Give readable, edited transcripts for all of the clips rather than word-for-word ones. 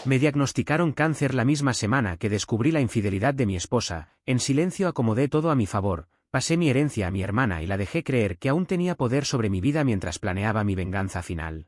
Me diagnosticaron cáncer la misma semana que descubrí la infidelidad de mi esposa. En silencio acomodé todo a mi favor, pasé mi herencia a mi hermana y la dejé creer que aún tenía poder sobre mi vida mientras planeaba mi venganza final.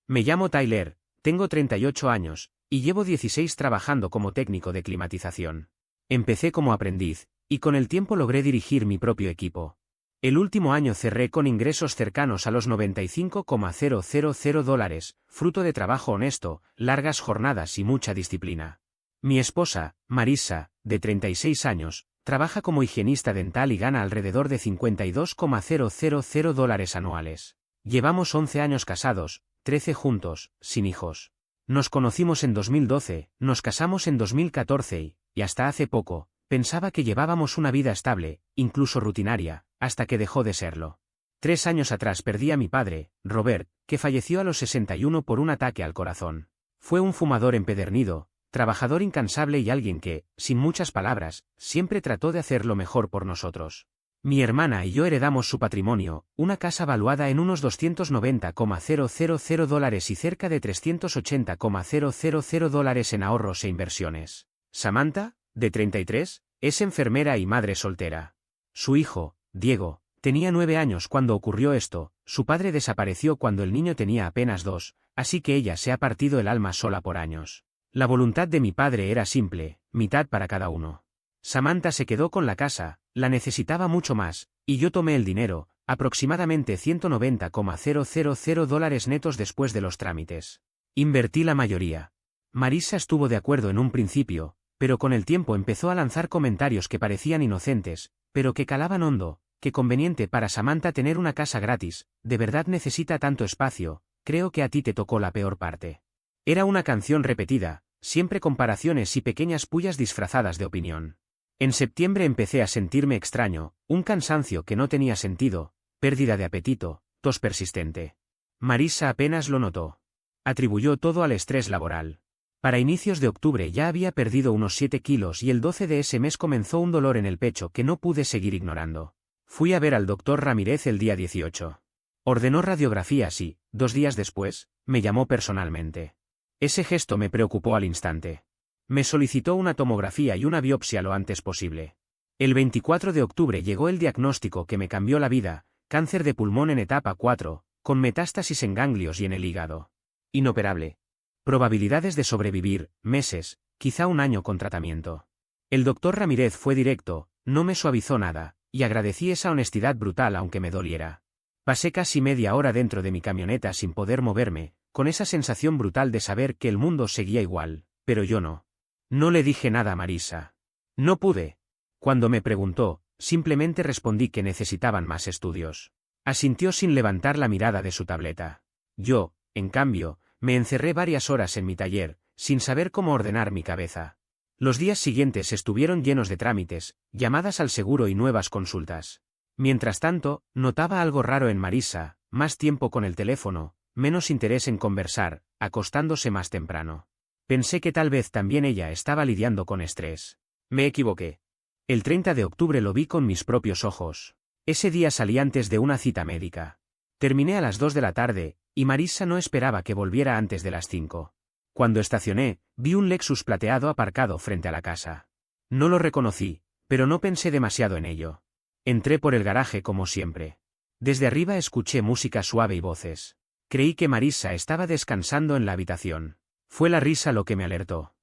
Me llamo Tyler, tengo 38 años, y llevo 16 trabajando como técnico de climatización. Empecé como aprendiz, y con el tiempo logré dirigir mi propio equipo. El último año cerré con ingresos cercanos a los $95,000, fruto de trabajo honesto, largas jornadas y mucha disciplina. Mi esposa, Marissa, de 36 años, trabaja como higienista dental y gana alrededor de $52,000 anuales. Llevamos 11 años casados, 13 juntos, sin hijos. Nos conocimos en 2012, nos casamos en 2014 y hasta hace poco, pensaba que llevábamos una vida estable, incluso rutinaria, hasta que dejó de serlo. 3 años atrás perdí a mi padre, Robert, que falleció a los 61 por un ataque al corazón. Fue un fumador empedernido, trabajador incansable y alguien que, sin muchas palabras, siempre trató de hacer lo mejor por nosotros. Mi hermana y yo heredamos su patrimonio, una casa valuada en unos $290,000 y cerca de $380,000 en ahorros e inversiones. Samantha, de 33, es enfermera y madre soltera. Su hijo, Diego, tenía 9 años cuando ocurrió esto, su padre desapareció cuando el niño tenía apenas 2, así que ella se ha partido el alma sola por años. La voluntad de mi padre era simple, mitad para cada uno. Samantha se quedó con la casa, la necesitaba mucho más, y yo tomé el dinero, aproximadamente $190,000 netos después de los trámites. Invertí la mayoría. Marissa estuvo de acuerdo en un principio, pero con el tiempo empezó a lanzar comentarios que parecían inocentes, pero que calaban hondo. Qué conveniente para Samantha tener una casa gratis, de verdad necesita tanto espacio, creo que a ti te tocó la peor parte. Era una canción repetida, siempre comparaciones y pequeñas pullas disfrazadas de opinión. En septiembre empecé a sentirme extraño, un cansancio que no tenía sentido, pérdida de apetito, tos persistente. Marissa apenas lo notó. Atribuyó todo al estrés laboral. Para inicios de octubre ya había perdido unos 7 kilos y el 12 de ese mes comenzó un dolor en el pecho que no pude seguir ignorando. Fui a ver al doctor Ramírez el día 18. Ordenó radiografías y, 2 días después, me llamó personalmente. Ese gesto me preocupó al instante. Me solicitó una tomografía y una biopsia lo antes posible. El 24 de octubre llegó el diagnóstico que me cambió la vida, cáncer de pulmón en etapa 4, con metástasis en ganglios y en el hígado. Inoperable. Probabilidades de sobrevivir, meses, quizá un año con tratamiento. El doctor Ramírez fue directo, no me suavizó nada, y agradecí esa honestidad brutal aunque me doliera. Pasé casi media hora dentro de mi camioneta sin poder moverme, con esa sensación brutal de saber que el mundo seguía igual, pero yo no. No le dije nada a Marissa. No pude. Cuando me preguntó, simplemente respondí que necesitaban más estudios. Asintió sin levantar la mirada de su tableta. Yo, en cambio, me encerré varias horas en mi taller, sin saber cómo ordenar mi cabeza. Los días siguientes estuvieron llenos de trámites, llamadas al seguro y nuevas consultas. Mientras tanto, notaba algo raro en Marissa, más tiempo con el teléfono, menos interés en conversar, acostándose más temprano. Pensé que tal vez también ella estaba lidiando con estrés. Me equivoqué. El 30 de octubre lo vi con mis propios ojos. Ese día salí antes de una cita médica. Terminé a las 2 de la tarde, y Marissa no esperaba que volviera antes de las 5. Cuando estacioné, vi un Lexus plateado aparcado frente a la casa. No lo reconocí, pero no pensé demasiado en ello. Entré por el garaje como siempre. Desde arriba escuché música suave y voces. Creí que Marissa estaba descansando en la habitación. Fue la risa lo que me alertó.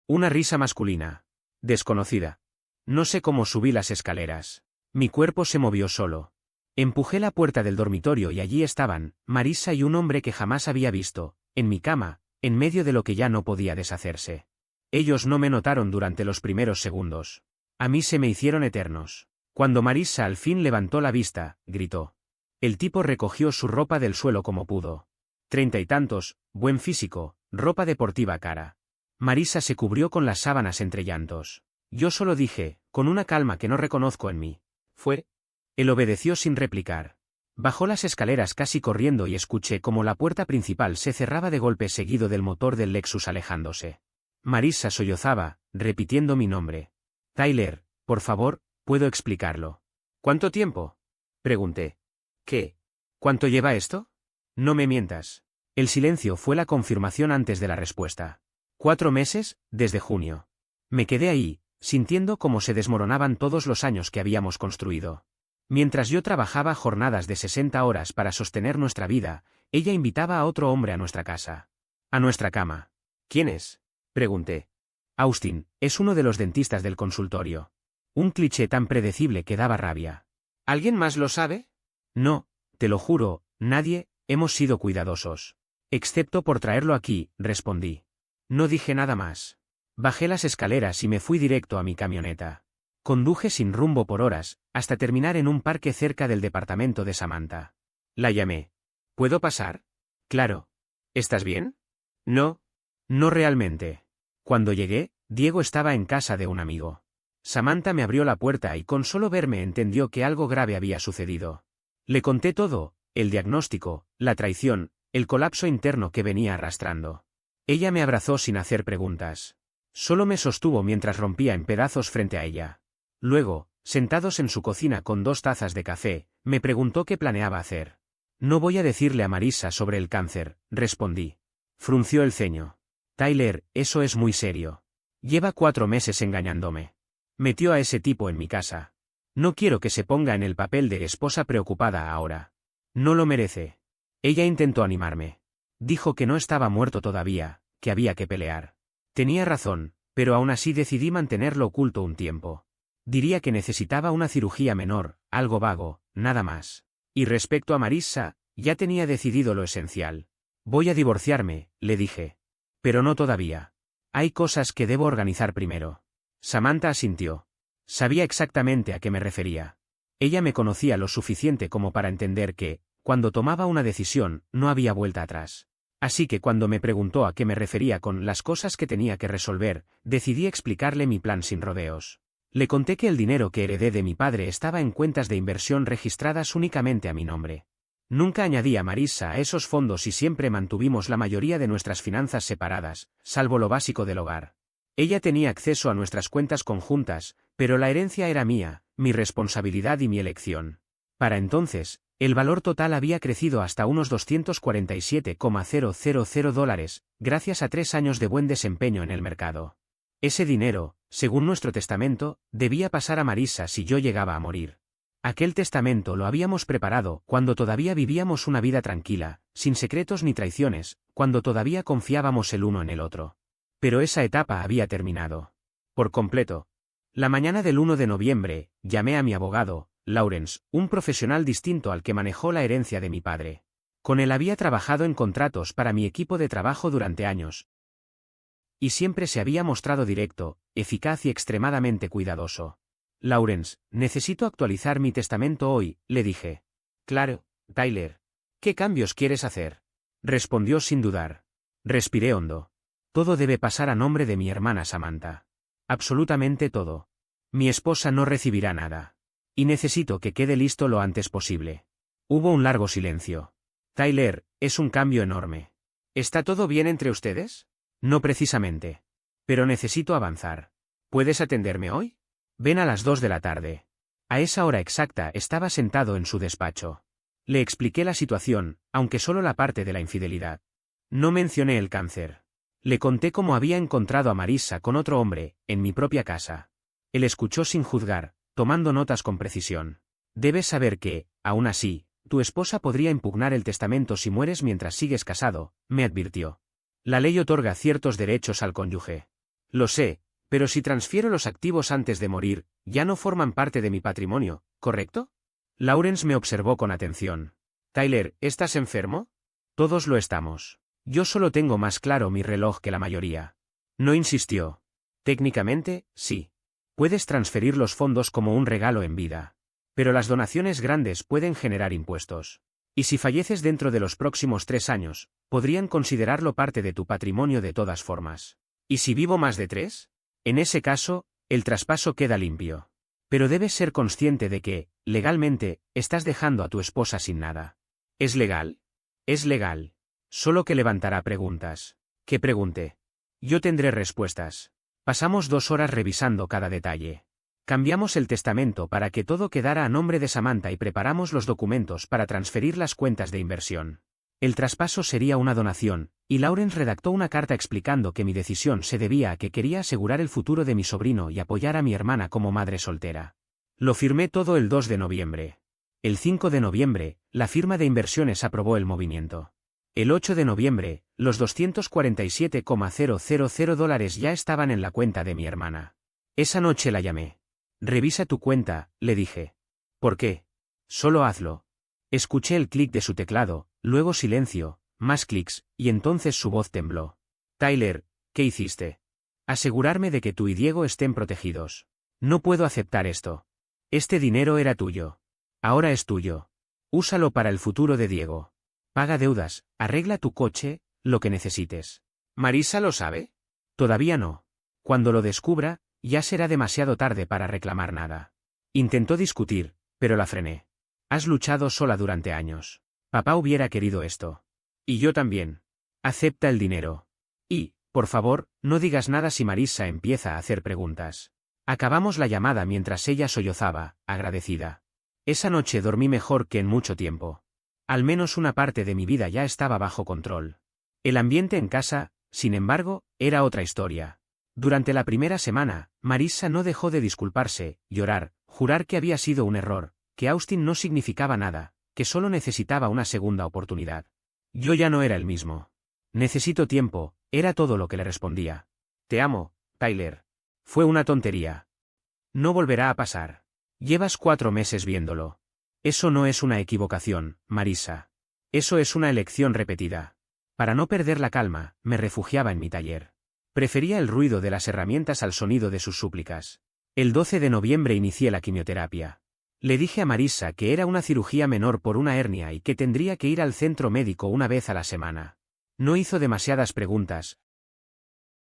Una risa masculina. Desconocida. No sé cómo subí las escaleras. Mi cuerpo se movió solo. Empujé la puerta del dormitorio y allí estaban, Marissa y un hombre que jamás había visto, en mi cama, en medio de lo que ya no podía deshacerse. Ellos no me notaron durante los primeros segundos. A mí se me hicieron eternos. Cuando Marissa al fin levantó la vista, gritó. El tipo recogió su ropa del suelo como pudo. 30 y tantos, buen físico, ropa deportiva cara. Marissa se cubrió con las sábanas entre llantos. Yo solo dije, con una calma que no reconozco en mí. ¿Fue? Él obedeció sin replicar. Bajó las escaleras casi corriendo y escuché cómo la puerta principal se cerraba de golpe seguido del motor del Lexus alejándose. Marissa sollozaba, repitiendo mi nombre. Tyler, por favor, ¿puedo explicarlo? ¿Cuánto tiempo? Pregunté. ¿Qué? ¿Cuánto lleva esto? No me mientas. El silencio fue la confirmación antes de la respuesta. 4 meses, desde junio. Me quedé ahí, sintiendo cómo se desmoronaban todos los años que habíamos construido. Mientras yo trabajaba jornadas de 60 horas para sostener nuestra vida, ella invitaba a otro hombre a nuestra casa. A nuestra cama. ¿Quién es? Pregunté. Austin, es uno de los dentistas del consultorio. Un cliché tan predecible que daba rabia. ¿Alguien más lo sabe? No, te lo juro, nadie, hemos sido cuidadosos. Excepto por traerlo aquí, respondí. No dije nada más. Bajé las escaleras y me fui directo a mi camioneta. Conduje sin rumbo por horas, hasta terminar en un parque cerca del departamento de Samantha. La llamé. ¿Puedo pasar? Claro. ¿Estás bien? No. No realmente. Cuando llegué, Diego estaba en casa de un amigo. Samantha me abrió la puerta y con solo verme entendió que algo grave había sucedido. Le conté todo, el diagnóstico, la traición, el colapso interno que venía arrastrando. Ella me abrazó sin hacer preguntas. Solo me sostuvo mientras rompía en pedazos frente a ella. Luego, sentados en su cocina con 2 tazas de café, me preguntó qué planeaba hacer. No voy a decirle a Marissa sobre el cáncer, respondí. Frunció el ceño. Tyler, eso es muy serio. Lleva 4 meses engañándome. Metió a ese tipo en mi casa. No quiero que se ponga en el papel de esposa preocupada ahora. No lo merece. Ella intentó animarme. Dijo que no estaba muerto todavía, que había que pelear. Tenía razón, pero aún así decidí mantenerlo oculto un tiempo. Diría que necesitaba una cirugía menor, algo vago, nada más. Y respecto a Marissa, ya tenía decidido lo esencial. Voy a divorciarme, le dije. Pero no todavía. Hay cosas que debo organizar primero. Samantha asintió. Sabía exactamente a qué me refería. Ella me conocía lo suficiente como para entender que, cuando tomaba una decisión, no había vuelta atrás. Así que cuando me preguntó a qué me refería con las cosas que tenía que resolver, decidí explicarle mi plan sin rodeos. Le conté que el dinero que heredé de mi padre estaba en cuentas de inversión registradas únicamente a mi nombre. Nunca añadí a Marissa a esos fondos y siempre mantuvimos la mayoría de nuestras finanzas separadas, salvo lo básico del hogar. Ella tenía acceso a nuestras cuentas conjuntas, pero la herencia era mía, mi responsabilidad y mi elección. Para entonces, el valor total había crecido hasta unos $247,000, gracias a 3 años de buen desempeño en el mercado. Ese dinero, según nuestro testamento, debía pasar a Marissa si yo llegaba a morir. Aquel testamento lo habíamos preparado cuando todavía vivíamos una vida tranquila, sin secretos ni traiciones, cuando todavía confiábamos el uno en el otro. Pero esa etapa había terminado. Por completo. La mañana del 1 de noviembre, llamé a mi abogado, Lawrence, un profesional distinto al que manejó la herencia de mi padre. Con él había trabajado en contratos para mi equipo de trabajo durante años. Y siempre se había mostrado directo, eficaz y extremadamente cuidadoso. Lawrence, necesito actualizar mi testamento hoy, le dije. Claro, Tyler. ¿Qué cambios quieres hacer? Respondió sin dudar. Respiré hondo. Todo debe pasar a nombre de mi hermana Samantha. Absolutamente todo. Mi esposa no recibirá nada. Y necesito que quede listo lo antes posible. Hubo un largo silencio. Tyler, es un cambio enorme. ¿Está todo bien entre ustedes? No precisamente. Pero necesito avanzar. ¿Puedes atenderme hoy? Ven a las 2 de la tarde. A esa hora exacta estaba sentado en su despacho. Le expliqué la situación, aunque solo la parte de la infidelidad. No mencioné el cáncer. Le conté cómo había encontrado a Marissa con otro hombre, en mi propia casa. Él escuchó sin juzgar, tomando notas con precisión. Debes saber que, aún así, tu esposa podría impugnar el testamento si mueres mientras sigues casado, me advirtió. La ley otorga ciertos derechos al cónyuge. Lo sé, pero si transfiero los activos antes de morir, ya no forman parte de mi patrimonio, ¿correcto? Lawrence me observó con atención. Tyler, ¿estás enfermo? Todos lo estamos. Yo solo tengo más claro mi reloj que la mayoría. No insistió. Técnicamente, sí. Puedes transferir los fondos como un regalo en vida. Pero las donaciones grandes pueden generar impuestos. Y si falleces dentro de los próximos 3 años, podrían considerarlo parte de tu patrimonio de todas formas. ¿Y si vivo más de 3? En ese caso, el traspaso queda limpio. Pero debes ser consciente de que, legalmente, estás dejando a tu esposa sin nada. ¿Es legal? Es legal. Solo que levantará preguntas. ¿Qué pregunté? Yo tendré respuestas. Pasamos 2 horas revisando cada detalle. Cambiamos el testamento para que todo quedara a nombre de Samantha y preparamos los documentos para transferir las cuentas de inversión. El traspaso sería una donación, y Lawrence redactó una carta explicando que mi decisión se debía a que quería asegurar el futuro de mi sobrino y apoyar a mi hermana como madre soltera. Lo firmé todo el 2 de noviembre. El 5 de noviembre, la firma de inversiones aprobó el movimiento. El 8 de noviembre, los $247,000 ya estaban en la cuenta de mi hermana. Esa noche la llamé. Revisa tu cuenta, le dije. ¿Por qué? Solo hazlo. Escuché el clic de su teclado, luego silencio, más clics, y entonces su voz tembló. Tyler, ¿qué hiciste? Asegurarme de que tú y Diego estén protegidos. No puedo aceptar esto. Este dinero era tuyo. Ahora es tuyo. Úsalo para el futuro de Diego. Paga deudas, arregla tu coche, lo que necesites. ¿Marissa lo sabe? Todavía no. Cuando lo descubra, ya será demasiado tarde para reclamar nada. Intentó discutir, pero la frené. Has luchado sola durante años. Papá hubiera querido esto. Y yo también. Acepta el dinero. Y, por favor, no digas nada si Marissa empieza a hacer preguntas. Acabamos la llamada mientras ella sollozaba, agradecida. Esa noche dormí mejor que en mucho tiempo. Al menos una parte de mi vida ya estaba bajo control. El ambiente en casa, sin embargo, era otra historia. Durante la primera semana, Marissa no dejó de disculparse, llorar, jurar que había sido un error, que Austin no significaba nada, que solo necesitaba una segunda oportunidad. Yo ya no era el mismo. Necesito tiempo, era todo lo que le respondía. Te amo, Tyler. Fue una tontería. No volverá a pasar. Llevas 4 meses viéndolo. Eso no es una equivocación, Marissa. Eso es una elección repetida. Para no perder la calma, me refugiaba en mi taller. Prefería el ruido de las herramientas al sonido de sus súplicas. El 12 de noviembre inicié la quimioterapia. Le dije a Marissa que era una cirugía menor por una hernia y que tendría que ir al centro médico una vez a la semana. No hizo demasiadas preguntas.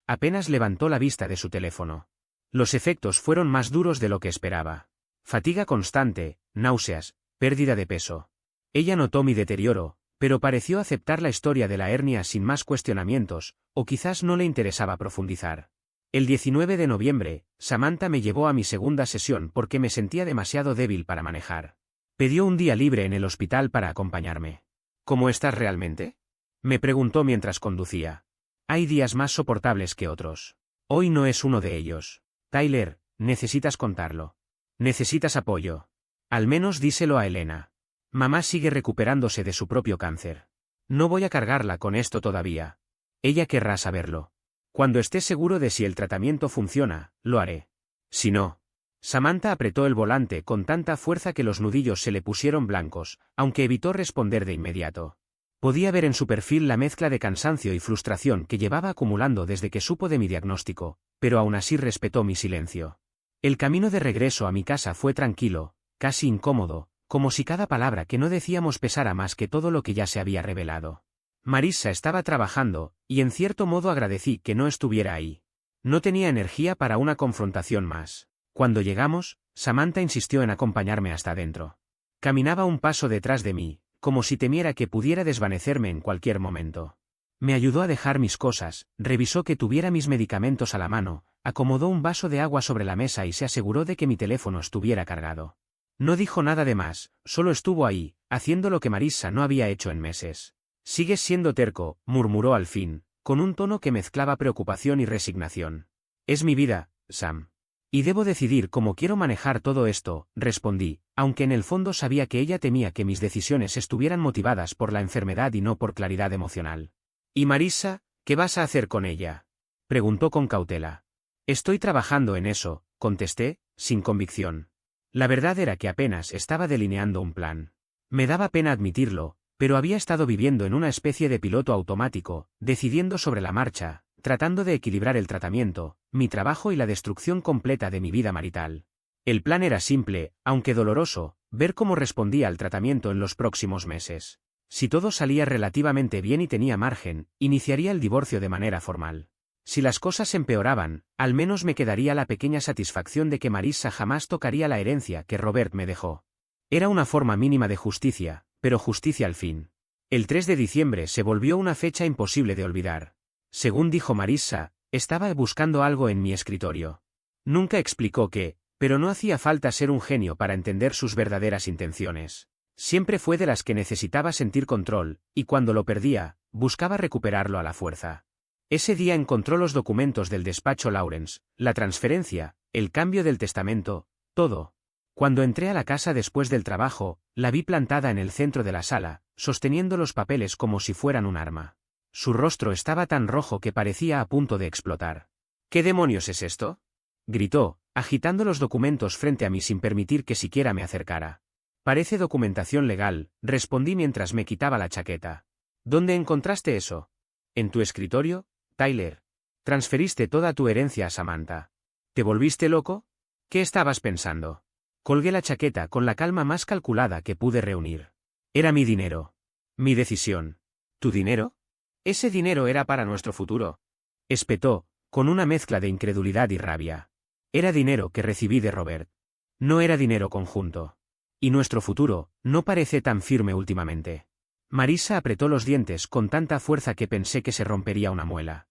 Apenas levantó la vista de su teléfono. Los efectos fueron más duros de lo que esperaba. Fatiga constante, náuseas, pérdida de peso. Ella notó mi deterioro, pero pareció aceptar la historia de la hernia sin más cuestionamientos, o quizás no le interesaba profundizar. El 19 de noviembre, Samantha me llevó a mi segunda sesión porque me sentía demasiado débil para manejar. Pidió un día libre en el hospital para acompañarme. ¿Cómo estás realmente? Me preguntó mientras conducía. Hay días más soportables que otros. Hoy no es uno de ellos. Tyler, necesitas contarlo. Necesitas apoyo. Al menos díselo a Elena. Mamá sigue recuperándose de su propio cáncer. No voy a cargarla con esto todavía. Ella querrá saberlo. Cuando esté seguro de si el tratamiento funciona, lo haré. Si no. Samantha apretó el volante con tanta fuerza que los nudillos se le pusieron blancos, aunque evitó responder de inmediato. Podía ver en su perfil la mezcla de cansancio y frustración que llevaba acumulando desde que supo de mi diagnóstico, pero aún así respetó mi silencio. El camino de regreso a mi casa fue tranquilo, casi incómodo, como si cada palabra que no decíamos pesara más que todo lo que ya se había revelado. Marissa estaba trabajando, y en cierto modo agradecí que no estuviera ahí. No tenía energía para una confrontación más. Cuando llegamos, Samantha insistió en acompañarme hasta adentro. Caminaba un paso detrás de mí, como si temiera que pudiera desvanecerme en cualquier momento. Me ayudó a dejar mis cosas, revisó que tuviera mis medicamentos a la mano, acomodó un vaso de agua sobre la mesa y se aseguró de que mi teléfono estuviera cargado. No dijo nada de más, solo estuvo ahí, haciendo lo que Marissa no había hecho en meses. Sigues siendo terco, murmuró al fin, con un tono que mezclaba preocupación y resignación. Es mi vida, Sam. Y debo decidir cómo quiero manejar todo esto, respondí, aunque en el fondo sabía que ella temía que mis decisiones estuvieran motivadas por la enfermedad y no por claridad emocional. ¿Y Marissa, qué vas a hacer con ella? Preguntó con cautela. Estoy trabajando en eso, contesté, sin convicción. La verdad era que apenas estaba delineando un plan. Me daba pena admitirlo, pero había estado viviendo en una especie de piloto automático, decidiendo sobre la marcha, tratando de equilibrar el tratamiento, mi trabajo y la destrucción completa de mi vida marital. El plan era simple, aunque doloroso, ver cómo respondía al tratamiento en los próximos meses. Si todo salía relativamente bien y tenía margen, iniciaría el divorcio de manera formal. Si las cosas empeoraban, al menos me quedaría la pequeña satisfacción de que Marissa jamás tocaría la herencia que Robert me dejó. Era una forma mínima de justicia, pero justicia al fin. El 3 de diciembre se volvió una fecha imposible de olvidar. Según dijo Marissa, estaba buscando algo en mi escritorio. Nunca explicó qué, pero no hacía falta ser un genio para entender sus verdaderas intenciones. Siempre fue de las que necesitaba sentir control, y cuando lo perdía, buscaba recuperarlo a la fuerza. Ese día encontró los documentos del despacho Lawrence, la transferencia, el cambio del testamento, todo. Cuando entré a la casa después del trabajo, la vi plantada en el centro de la sala, sosteniendo los papeles como si fueran un arma. Su rostro estaba tan rojo que parecía a punto de explotar. ¿Qué demonios es esto?, gritó, agitando los documentos frente a mí sin permitir que siquiera me acercara. Parece documentación legal, respondí mientras me quitaba la chaqueta. ¿Dónde encontraste eso? ¿En tu escritorio, Tyler? Transferiste toda tu herencia a Samantha. ¿Te volviste loco? ¿Qué estabas pensando? Colgué la chaqueta con la calma más calculada que pude reunir. Era mi dinero. Mi decisión. ¿Tu dinero? Ese dinero era para nuestro futuro. Espetó, con una mezcla de incredulidad y rabia. Era dinero que recibí de Robert. No era dinero conjunto. Y nuestro futuro no parece tan firme últimamente. Marissa apretó los dientes con tanta fuerza que pensé que se rompería una muela.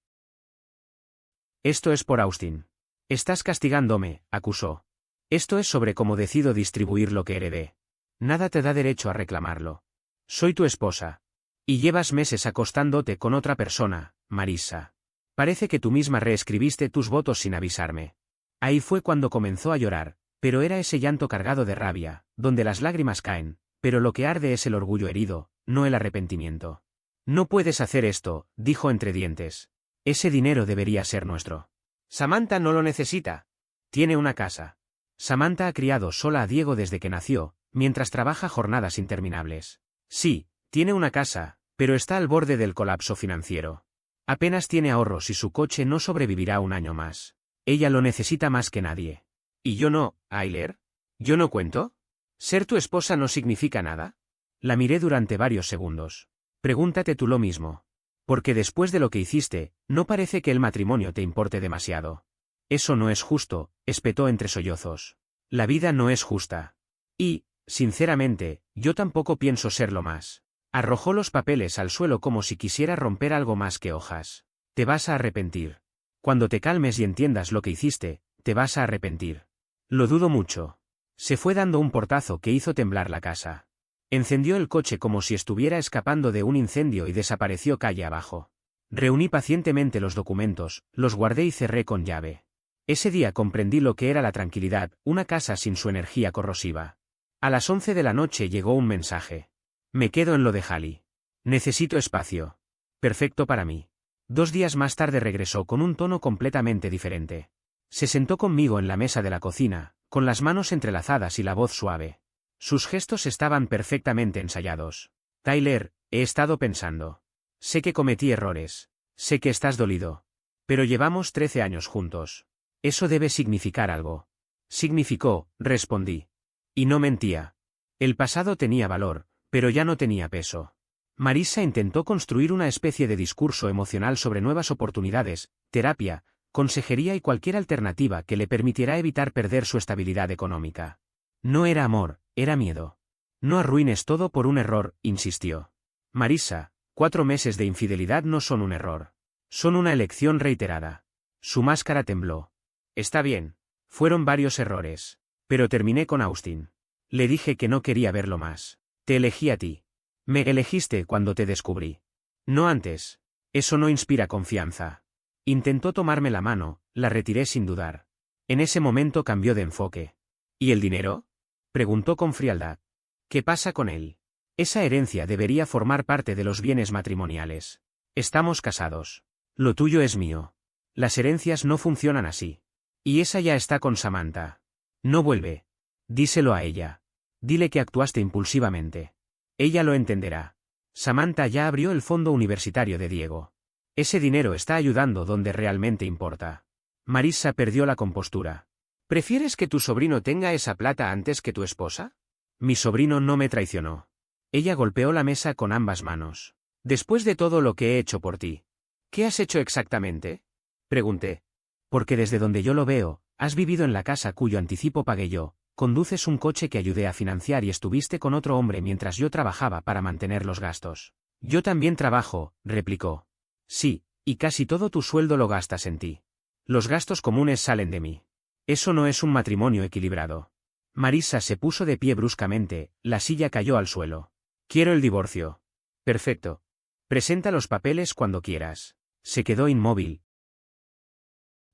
Esto es por Austin. Estás castigándome, acusó. Esto es sobre cómo decido distribuir lo que heredé. Nada te da derecho a reclamarlo. Soy tu esposa. Y llevas meses acostándote con otra persona, Marissa. Parece que tú misma reescribiste tus votos sin avisarme. Ahí fue cuando comenzó a llorar, pero era ese llanto cargado de rabia, donde las lágrimas caen, pero lo que arde es el orgullo herido, no el arrepentimiento. No puedes hacer esto, dijo entre dientes. Ese dinero debería ser nuestro. Samantha no lo necesita. Tiene una casa. Samantha ha criado sola a Diego desde que nació, mientras trabaja jornadas interminables. Sí, tiene una casa, pero está al borde del colapso financiero. Apenas tiene ahorros y su coche no sobrevivirá un año más. Ella lo necesita más que nadie. ¿Y yo no, Tyler? ¿Yo no cuento? ¿Ser tu esposa no significa nada? La miré durante varios segundos. Pregúntate tú lo mismo. Porque después de lo que hiciste, no parece que el matrimonio te importe demasiado. Eso no es justo, espetó entre sollozos. La vida no es justa. Y, sinceramente, yo tampoco pienso serlo más. Arrojó los papeles al suelo como si quisiera romper algo más que hojas. Te vas a arrepentir. Cuando te calmes y entiendas lo que hiciste, te vas a arrepentir. Lo dudo mucho. Se fue dando un portazo que hizo temblar la casa. Encendió el coche como si estuviera escapando de un incendio y desapareció calle abajo. Reuní pacientemente los documentos, los guardé y cerré con llave. Ese día comprendí lo que era la tranquilidad, una casa sin su energía corrosiva. A las 11 de la noche llegó un mensaje. Me quedo en lo de Hallie. Necesito espacio. Perfecto para mí. 2 días más tarde regresó con un tono completamente diferente. Se sentó conmigo en la mesa de la cocina, con las manos entrelazadas y la voz suave. Sus gestos estaban perfectamente ensayados. Tyler, he estado pensando. Sé que cometí errores. Sé que estás dolido. Pero llevamos 13 años juntos. Eso debe significar algo. Significó, respondí. Y no mentía. El pasado tenía valor, pero ya no tenía peso. Marissa intentó construir una especie de discurso emocional sobre nuevas oportunidades, terapia, consejería y cualquier alternativa que le permitiera evitar perder su estabilidad económica. No era amor, era miedo. No arruines todo por un error, insistió. Marissa, 4 meses de infidelidad no son un error. Son una elección reiterada. Su máscara tembló. Está bien. Fueron varios errores. Pero terminé con Austin. Le dije que no quería verlo más. Te elegí a ti. Me elegiste cuando te descubrí. No antes. Eso no inspira confianza. Intentó tomarme la mano, la retiré sin dudar. En ese momento cambió de enfoque. ¿Y el dinero?, preguntó con frialdad. ¿Qué pasa con él? Esa herencia debería formar parte de los bienes matrimoniales. Estamos casados. Lo tuyo es mío. Las herencias no funcionan así. Y esa ya está con Samantha. No vuelve. Díselo a ella. Dile que actuaste impulsivamente. Ella lo entenderá. Samantha ya abrió el fondo universitario de Diego. Ese dinero está ayudando donde realmente importa. Marissa perdió la compostura. ¿Prefieres que tu sobrino tenga esa plata antes que tu esposa? Mi sobrino no me traicionó. Ella golpeó la mesa con ambas manos. Después de todo lo que he hecho por ti. ¿Qué has hecho exactamente?, pregunté. Porque desde donde yo lo veo, has vivido en la casa cuyo anticipo pagué yo, conduces un coche que ayudé a financiar y estuviste con otro hombre mientras yo trabajaba para mantener los gastos. Yo también trabajo, replicó. Sí, y casi todo tu sueldo lo gastas en ti. Los gastos comunes salen de mí. Eso no es un matrimonio equilibrado. Marisa se puso de pie bruscamente, la silla cayó al suelo. Quiero el divorcio. Perfecto. Presenta los papeles cuando quieras. Se quedó inmóvil,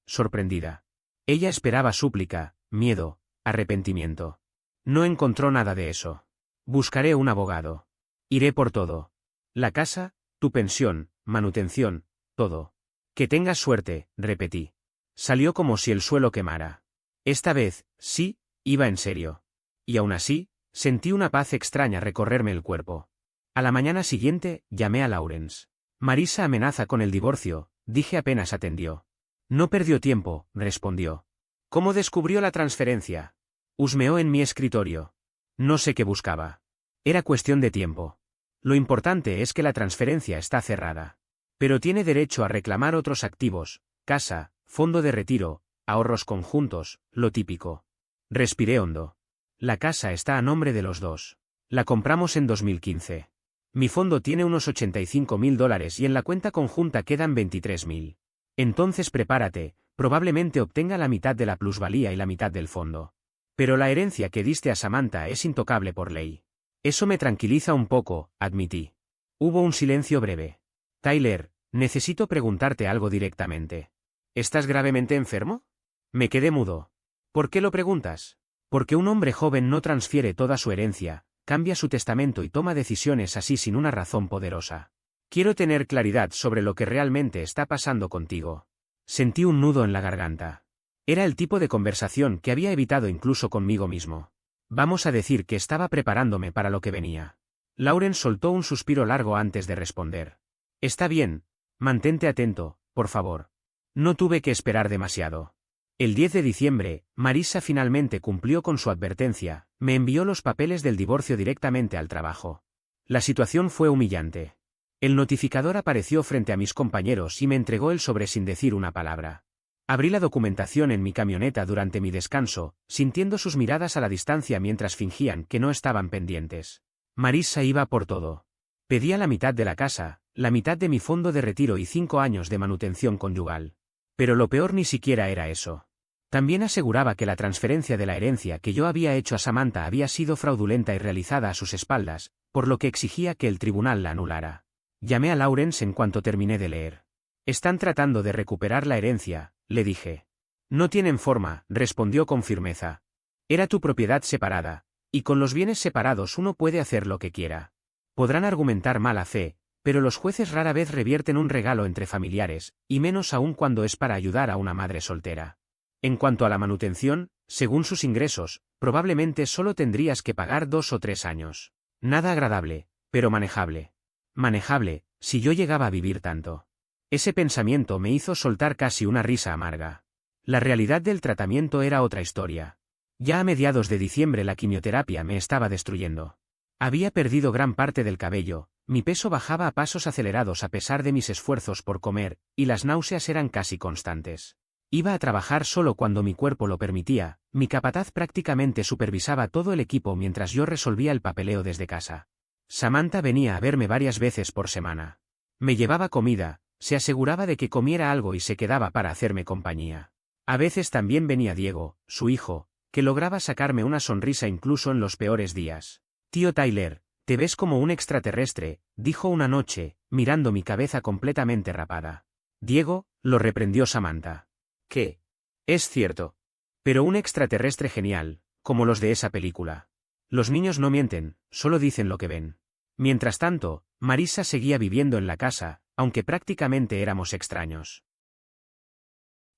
sorprendida. Ella esperaba súplica, miedo, arrepentimiento. No encontró nada de eso. Buscaré un abogado. Iré por todo. La casa, tu pensión, manutención, todo. Que tengas suerte, repetí. Salió como si el suelo quemara. Esta vez, sí, iba en serio. Y aún así, sentí una paz extraña recorrerme el cuerpo. A la mañana siguiente, llamé a Lawrence. Marisa amenaza con el divorcio, dije apenas atendió. No perdió tiempo, respondió. ¿Cómo descubrió la transferencia? Husmeó en mi escritorio. No sé qué buscaba. Era cuestión de tiempo. Lo importante es que la transferencia está cerrada. Pero tiene derecho a reclamar otros activos, casa, fondo de retiro, ahorros conjuntos, lo típico. Respiré hondo. La casa está a nombre de los dos. La compramos en 2015. Mi fondo tiene unos $85.000 y en la cuenta conjunta quedan 23.000. Entonces prepárate, probablemente obtenga la mitad de la plusvalía y la mitad del fondo. Pero la herencia que diste a Samantha es intocable por ley. Eso me tranquiliza un poco, admití. Hubo un silencio breve. Tyler, necesito preguntarte algo directamente. ¿Estás gravemente enfermo? Me quedé mudo. ¿Por qué lo preguntas? Porque un hombre joven no transfiere toda su herencia, cambia su testamento y toma decisiones así sin una razón poderosa. Quiero tener claridad sobre lo que realmente está pasando contigo. Sentí un nudo en la garganta. Era el tipo de conversación que había evitado incluso conmigo mismo. Vamos a decir que estaba preparándome para lo que venía. Lawrence soltó un suspiro largo antes de responder. Está bien, mantente atento, por favor. No tuve que esperar demasiado. El 10 de diciembre, Marisa finalmente cumplió con su advertencia, me envió los papeles del divorcio directamente al trabajo. La situación fue humillante. El notificador apareció frente a mis compañeros y me entregó el sobre sin decir una palabra. Abrí la documentación en mi camioneta durante mi descanso, sintiendo sus miradas a la distancia mientras fingían que no estaban pendientes. Marisa iba por todo. Pedía la mitad de la casa, la mitad de mi fondo de retiro y 5 años de manutención conyugal. Pero lo peor ni siquiera era eso. También aseguraba que la transferencia de la herencia que yo había hecho a Samantha había sido fraudulenta y realizada a sus espaldas, por lo que exigía que el tribunal la anulara. Llamé a Lawrence en cuanto terminé de leer. Están tratando de recuperar la herencia, le dije. No tienen forma, respondió con firmeza. Era tu propiedad separada, y con los bienes separados uno puede hacer lo que quiera. Podrán argumentar mala fe, pero los jueces rara vez revierten un regalo entre familiares, y menos aún cuando es para ayudar a una madre soltera. En cuanto a la manutención, según sus ingresos, probablemente solo tendrías que pagar 2 o 3 años. Nada agradable, pero manejable. Manejable, si yo llegaba a vivir tanto. Ese pensamiento me hizo soltar casi una risa amarga. La realidad del tratamiento era otra historia. Ya a mediados de diciembre la quimioterapia me estaba destruyendo. Había perdido gran parte del cabello, mi peso bajaba a pasos acelerados a pesar de mis esfuerzos por comer, y las náuseas eran casi constantes. Iba a trabajar solo cuando mi cuerpo lo permitía, mi capataz prácticamente supervisaba todo el equipo mientras yo resolvía el papeleo desde casa. Samantha venía a verme varias veces por semana. Me llevaba comida, se aseguraba de que comiera algo y se quedaba para hacerme compañía. A veces también venía Diego, su hijo, que lograba sacarme una sonrisa incluso en los peores días. Tío Tyler, te ves como un extraterrestre, dijo una noche, mirando mi cabeza completamente rapada. Diego, lo reprendió Samantha. ¿Qué? Es cierto. Pero un extraterrestre genial, como los de esa película. Los niños no mienten, solo dicen lo que ven. Mientras tanto, Marisa seguía viviendo en la casa, aunque prácticamente éramos extraños.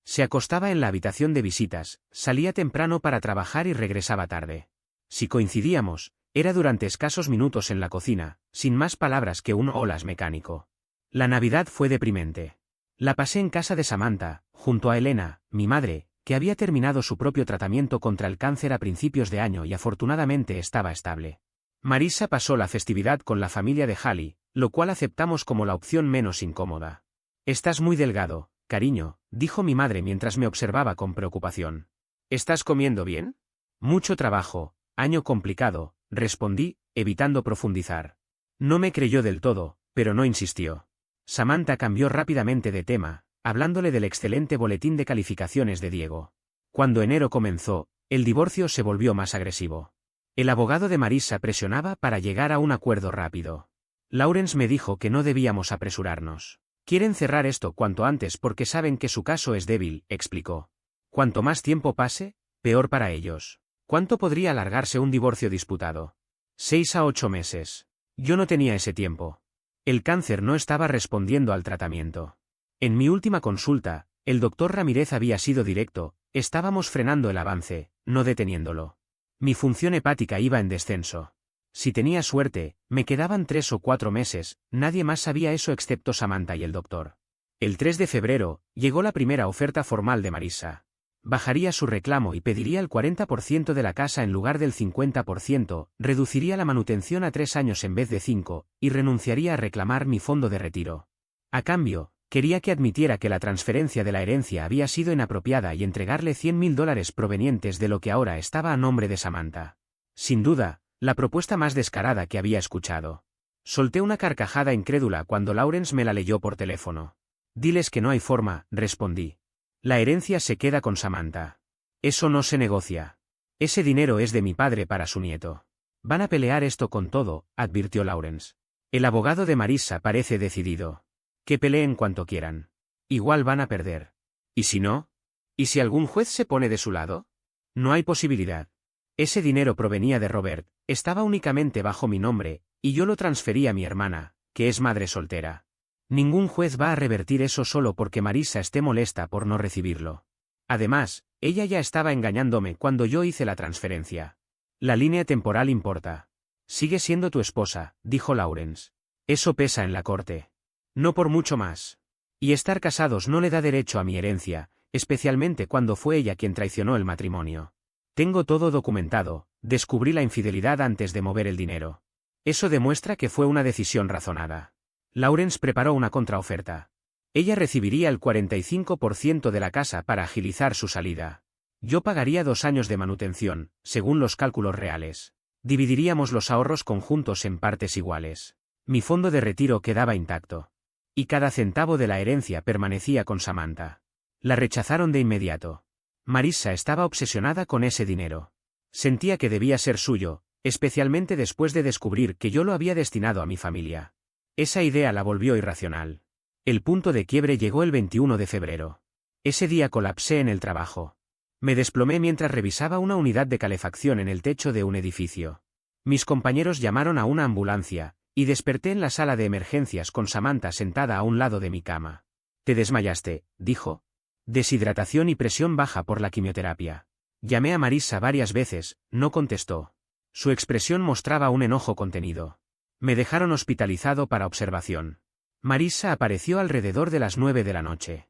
Se acostaba en la habitación de visitas, salía temprano para trabajar y regresaba tarde. Si coincidíamos, era durante escasos minutos en la cocina, sin más palabras que un olas mecánico. La Navidad fue deprimente. La pasé en casa de Samantha, junto a Elena, mi madre, que había terminado su propio tratamiento contra el cáncer a principios de año y afortunadamente estaba estable. Marisa pasó la festividad con la familia de Hallie, lo cual aceptamos como la opción menos incómoda. Estás muy delgado, cariño, dijo mi madre mientras me observaba con preocupación. ¿Estás comiendo bien? Mucho trabajo, año complicado, respondí, evitando profundizar. No me creyó del todo, pero no insistió. Samantha cambió rápidamente de tema, hablándole del excelente boletín de calificaciones de Diego. Cuando enero comenzó, El divorcio se volvió más agresivo. El abogado de Marissa presionaba para llegar a un acuerdo rápido. Lawrence me dijo que no debíamos apresurarnos. Quieren cerrar esto cuanto antes porque saben que su caso es débil, explicó. Cuanto más tiempo pase, peor para ellos. ¿Cuánto podría alargarse un divorcio disputado? 6 a 8 meses. Yo no tenía ese tiempo. El cáncer no estaba respondiendo al tratamiento. En mi última consulta, el doctor Ramírez había sido directo, estábamos frenando el avance, no deteniéndolo. Mi función hepática iba en descenso. Si tenía suerte, me quedaban 3 o 4 meses, nadie más sabía eso excepto Samantha y el doctor. El 3 de febrero, llegó la primera oferta formal de Marissa. Bajaría su reclamo y pediría el 40% de la casa en lugar del 50%, reduciría la manutención a 3 años en vez de 5, y renunciaría a reclamar mi fondo de retiro. A cambio, quería que admitiera que la transferencia de la herencia había sido inapropiada y entregarle $100.000 provenientes de lo que ahora estaba a nombre de Samantha. Sin duda, la propuesta más descarada que había escuchado. Solté una carcajada incrédula cuando Lawrence me la leyó por teléfono. Diles que no hay forma, respondí. La herencia se queda con Samantha. Eso no se negocia. Ese dinero es de mi padre para su nieto. Van a pelear esto con todo, advirtió Lawrence. El abogado de Marissa parece decidido. Que peleen cuanto quieran. Igual van a perder. ¿Y si no? ¿Y si algún juez se pone de su lado? No hay posibilidad. Ese dinero provenía de Robert, estaba únicamente bajo mi nombre, y yo lo transferí a mi hermana, que es madre soltera. Ningún juez va a revertir eso solo porque Marissa esté molesta por no recibirlo. Además, ella ya estaba engañándome cuando yo hice la transferencia. La línea temporal importa. Sigue siendo tu esposa, dijo Lawrence. Eso pesa en la corte. No por mucho más. Y estar casados no le da derecho a mi herencia, especialmente cuando fue ella quien traicionó el matrimonio. Tengo todo documentado, descubrí la infidelidad antes de mover el dinero. Eso demuestra que fue una decisión razonada. Lawrence preparó una contraoferta. Ella recibiría el 45% de la casa para agilizar su salida. Yo pagaría 2 años de manutención, según los cálculos reales. Dividiríamos los ahorros conjuntos en partes iguales. Mi fondo de retiro quedaba intacto. Y cada centavo de la herencia permanecía con Samantha. La rechazaron de inmediato. Marissa estaba obsesionada con ese dinero. Sentía que debía ser suyo, especialmente después de descubrir que yo lo había destinado a mi familia. Esa idea la volvió irracional. El punto de quiebre llegó el 21 de febrero. Ese día colapsé en el trabajo. Me desplomé mientras revisaba una unidad de calefacción en el techo de un edificio. Mis compañeros llamaron a una ambulancia, y desperté en la sala de emergencias con Samantha sentada a un lado de mi cama. «¿Te desmayaste?», dijo. «Deshidratación y presión baja por la quimioterapia». Llamé a Marissa varias veces, no contestó. Su expresión mostraba un enojo contenido. Me dejaron hospitalizado para observación. Marissa apareció alrededor de las 9 de la noche.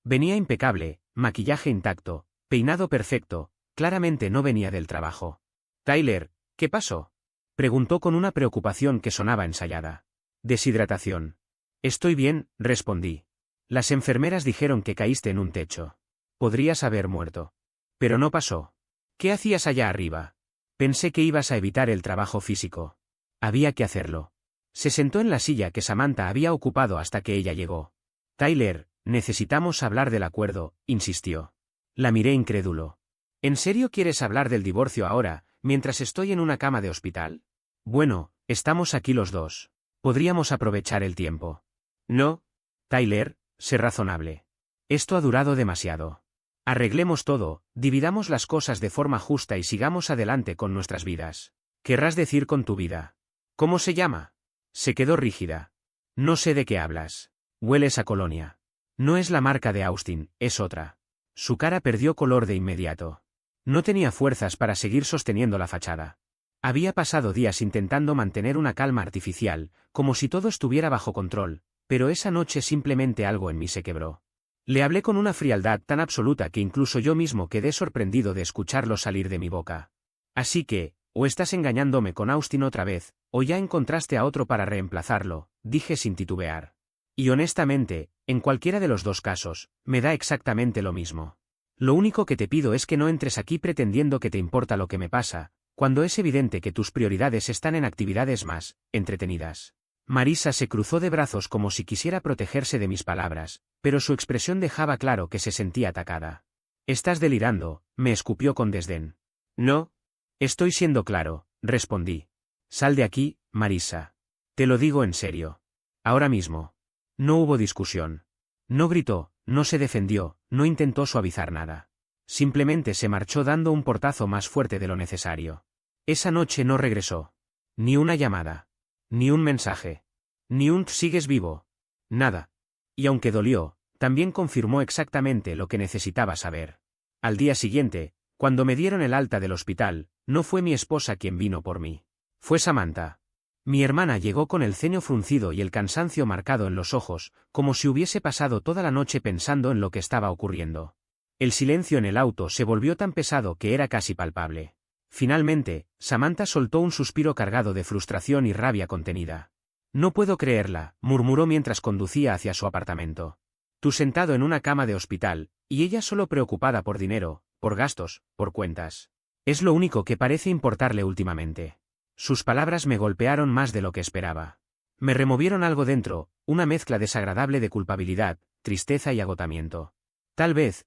Venía impecable, maquillaje intacto, peinado perfecto, claramente no venía del trabajo. «Tyler, ¿qué pasó?», preguntó con una preocupación que sonaba ensayada. «Deshidratación». «Estoy bien», respondí. «Las enfermeras dijeron que caíste en un techo. Podrías haber muerto. Pero no pasó. ¿Qué hacías allá arriba?». «Pensé que ibas a evitar el trabajo físico. Había que hacerlo». Se sentó en la silla que Samantha había ocupado hasta que ella llegó. «Tyler, necesitamos hablar del acuerdo», insistió. La miré incrédulo. «¿En serio quieres hablar del divorcio ahora, mientras estoy en una cama de hospital? Bueno, estamos aquí los dos. Podríamos aprovechar el tiempo». «No. Tyler, sé razonable. Esto ha durado demasiado. Arreglemos todo, dividamos las cosas de forma justa y sigamos adelante con nuestras vidas». «¿Querrás decir con tu vida? ¿Cómo se llama?». Se quedó rígida. «No sé de qué hablas. Hueles a colonia». «No es la marca de Austin, es otra». Su cara perdió color de inmediato. No tenía fuerzas para seguir sosteniendo la fachada. Había pasado días intentando mantener una calma artificial, como si todo estuviera bajo control, pero esa noche simplemente algo en mí se quebró. Le hablé con una frialdad tan absoluta que incluso yo mismo quedé sorprendido de escucharlo salir de mi boca. «Así que, o estás engañándome con Austin otra vez, o ya encontraste a otro para reemplazarlo», dije sin titubear. «Y honestamente, en cualquiera de los dos casos, me da exactamente lo mismo. Lo único que te pido es que no entres aquí pretendiendo que te importa lo que me pasa, cuando es evidente que tus prioridades están en actividades más entretenidas». Marissa se cruzó de brazos como si quisiera protegerse de mis palabras, pero su expresión dejaba claro que se sentía atacada. Estás delirando, me escupió con desdén. No. Estoy siendo claro, respondí. Sal de aquí, Marisa. Te lo digo en serio. Ahora mismo. No hubo discusión. No gritó, no se defendió, no intentó suavizar nada. Simplemente se marchó dando un portazo más fuerte de lo necesario. Esa noche no regresó. Ni una llamada. Ni un mensaje. Ni un «sigues vivo». Nada. Y aunque dolió, también confirmó exactamente lo que necesitaba saber. Al día siguiente, cuando me dieron el alta del hospital, no fue mi esposa quien vino por mí. Fue Samantha. Mi hermana llegó con el ceño fruncido y el cansancio marcado en los ojos, como si hubiese pasado toda la noche pensando en lo que estaba ocurriendo. El silencio en el auto se volvió tan pesado que era casi palpable. Finalmente, Samantha soltó un suspiro cargado de frustración y rabia contenida. No puedo creerla, murmuró mientras conducía hacia su apartamento. Tú sentado en una cama de hospital, y ella solo preocupada por dinero, por gastos, por cuentas. Es lo único que parece importarle últimamente. Sus palabras me golpearon más de lo que esperaba. Me removieron algo dentro, una mezcla desagradable de culpabilidad, tristeza y agotamiento. Tal vez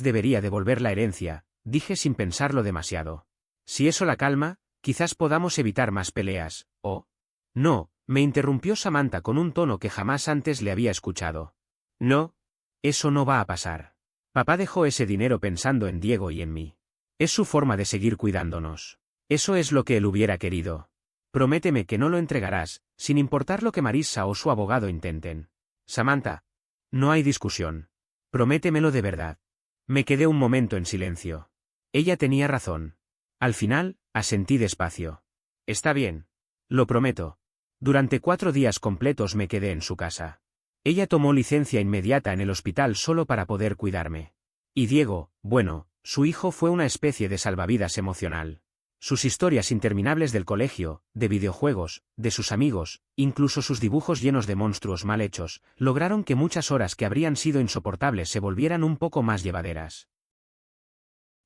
debería devolver la herencia, dije sin pensarlo demasiado. Si eso la calma, quizás podamos evitar más peleas, ¿o? No, me interrumpió Samantha con un tono que jamás antes le había escuchado. No. Eso no va a pasar. Papá dejó ese dinero pensando en Diego y en mí. Es su forma de seguir cuidándonos. Eso es lo que él hubiera querido. Prométeme que no lo entregarás, sin importar lo que Marisa o su abogado intenten. Samantha. No hay discusión. Prométemelo de verdad. Me quedé un momento en silencio. Ella tenía razón. Al final, asentí despacio. Está bien. Lo prometo. Durante 4 días completos me quedé en su casa. Ella tomó licencia inmediata en el hospital solo para poder cuidarme. Y Diego, bueno, su hijo fue una especie de salvavidas emocional. Sus historias interminables del colegio, de videojuegos, de sus amigos, incluso sus dibujos llenos de monstruos mal hechos, lograron que muchas horas que habrían sido insoportables se volvieran un poco más llevaderas.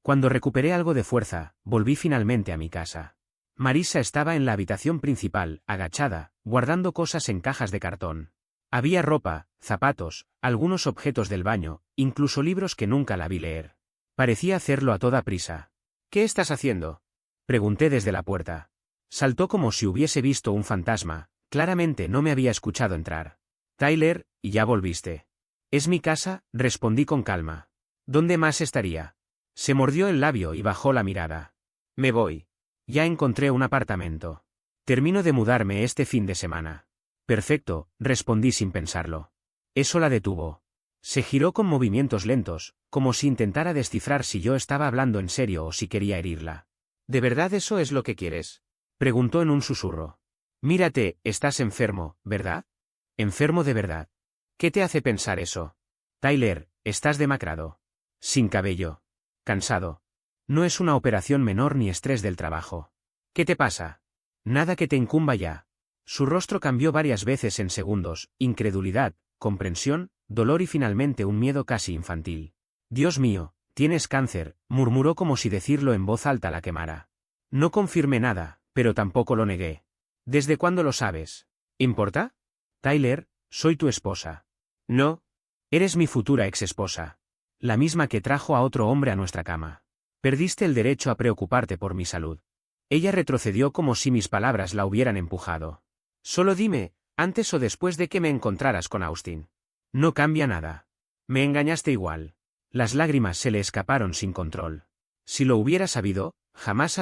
Cuando recuperé algo de fuerza, volví finalmente a mi casa. Marisa estaba en la habitación principal, agachada, guardando cosas en cajas de cartón. Había ropa, zapatos, algunos objetos del baño, incluso libros que nunca la vi leer. Parecía hacerlo a toda prisa. ¿Qué estás haciendo?, pregunté desde la puerta. Saltó como si hubiese visto un fantasma, claramente no me había escuchado entrar. Tyler, ¿y ya volviste? Es mi casa, respondí con calma. ¿Dónde más estaría? Se mordió el labio y bajó la mirada. Me voy. Ya encontré un apartamento. Termino de mudarme este fin de semana. Perfecto, respondí sin pensarlo. Eso la detuvo. Se giró con movimientos lentos, como si intentara descifrar si yo estaba hablando en serio o si quería herirla. ¿De verdad eso es lo que quieres?, preguntó en un susurro. Mírate, estás enfermo, ¿verdad? ¿Enfermo de verdad? ¿Qué te hace pensar eso? Tyler, estás demacrado. Sin cabello. Cansado. No es una operación menor ni estrés del trabajo. ¿Qué te pasa? Nada que te incumba ya. Su rostro cambió varias veces en segundos, incredulidad, comprensión, dolor y finalmente un miedo casi infantil. Dios mío, tienes cáncer, murmuró como si decirlo en voz alta la quemara. No confirmé nada, pero tampoco lo negué. ¿Desde cuándo lo sabes? ¿Importa? Tyler, soy tu esposa. No. Eres mi futura exesposa. La misma que trajo a otro hombre a nuestra cama. Perdiste el derecho a preocuparte por mi salud. Ella retrocedió como si mis palabras la hubieran empujado. Solo dime, antes o después de que me encontraras con Austin. No cambia nada. Me engañaste igual. Las lágrimas se le escaparon sin control. Si lo hubiera sabido, jamás